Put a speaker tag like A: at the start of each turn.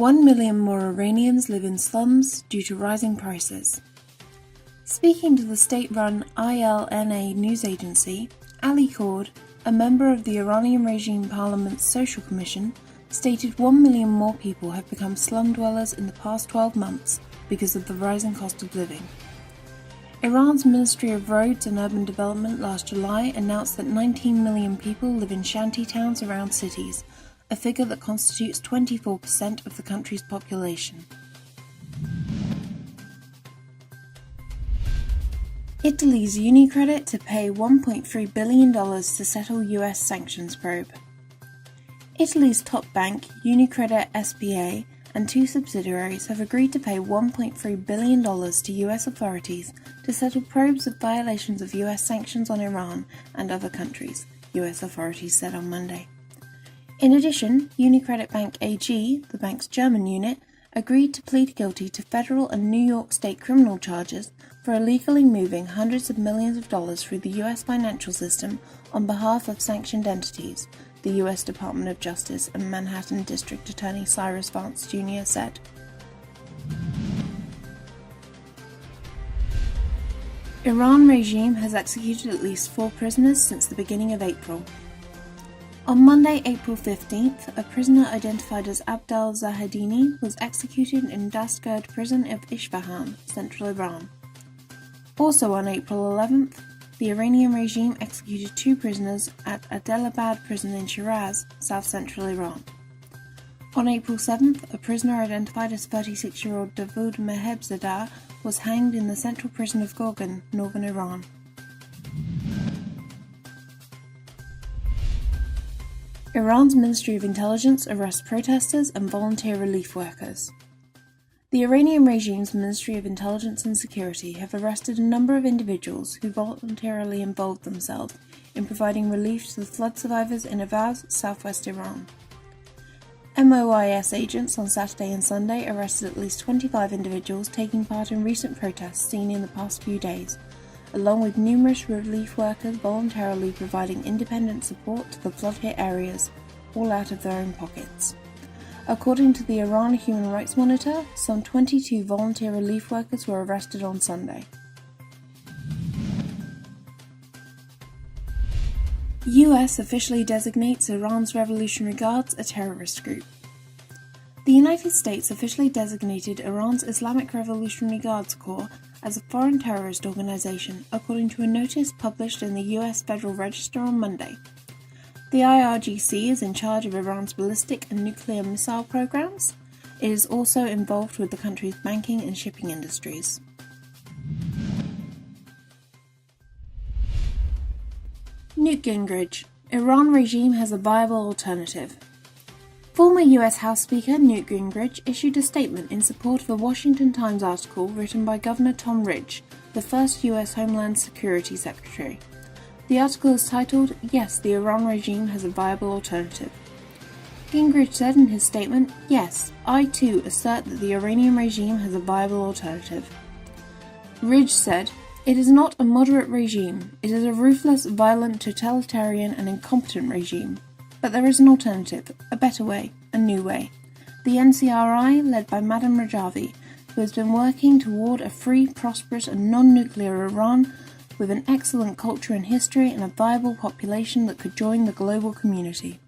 A: 1 million more Iranians live in slums due to rising prices. Speaking to the state-run ILNA news agency, Ali Cord, a member of the Iranian regime parliament's Social Commission, stated 1 million more people have become slum dwellers in the past 12 months because of the rising cost of living. Iran's Ministry of Roads and Urban Development last July announced that 19 million people live in shanty towns around cities, a figure that constitutes 24% of the country's population. Italy's UniCredit to pay $1.3 billion to settle US sanctions probe. Italy's top bank, UniCredit SpA, and two subsidiaries have agreed to pay $1.3 billion to US authorities to settle probes of violations of US sanctions on Iran and other countries, US authorities said on Monday. In addition, UniCredit Bank AG, the bank's German unit, agreed to plead guilty to federal and New York state criminal charges for illegally moving hundreds of millions of dollars through the US financial system on behalf of sanctioned entities, the US Department of Justice and Manhattan District Attorney Cyrus Vance Jr. said. Iran regime has executed at least 4 prisoners since the beginning of April. On Monday, April 15th, a prisoner identified as Abdel Zahedini was executed in Dastgird prison of Isfahan, central Iran. Also on April 11th, the Iranian regime executed 2 prisoners at Adelabad prison in Shiraz, south-central Iran. On April 7th, a prisoner identified as 36-year-old Davoud Mehebzadeh was hanged in the central prison of Gorgan, northern Iran. Iran's Ministry of Intelligence arrests protesters and volunteer relief workers. The Iranian regime's Ministry of Intelligence and Security have arrested a number of individuals who voluntarily involved themselves in providing relief to the flood survivors in Avaz, southwest Iran. MOIS agents on Saturday and Sunday arrested at least 25 individuals taking part in recent protests seen in the past few days, along with numerous relief workers voluntarily providing independent support to the flood-hit areas, all out of their own pockets. According to the Iran Human Rights Monitor, some 22 volunteer relief workers were arrested on Sunday. US officially designates Iran's Revolutionary Guards a terrorist group. The United States officially designated Iran's Islamic Revolutionary Guards Corps as a foreign terrorist organization, according to a notice published in the US Federal Register on Monday. The IRGC is in charge of Iran's ballistic and nuclear missile programs. It is also involved with the country's banking and shipping industries. Newt Gingrich, Iran regime has a viable alternative. Former US House Speaker Newt Gingrich issued a statement in support of a Washington Times article written by Governor Tom Ridge, the first US Homeland Security Secretary. The article is titled, "Yes, the Iran regime has a viable alternative." Gingrich said in his statement, "Yes, I too assert that the Iranian regime has a viable alternative." Ridge said, "It is not a moderate regime. It is a ruthless, violent, totalitarian and incompetent regime. But there is an alternative, a better way, a new way. The NCRI, led by Madam Rajavi, who has been working toward a free, prosperous and non-nuclear Iran with an excellent culture and history and a viable population that could join the global community."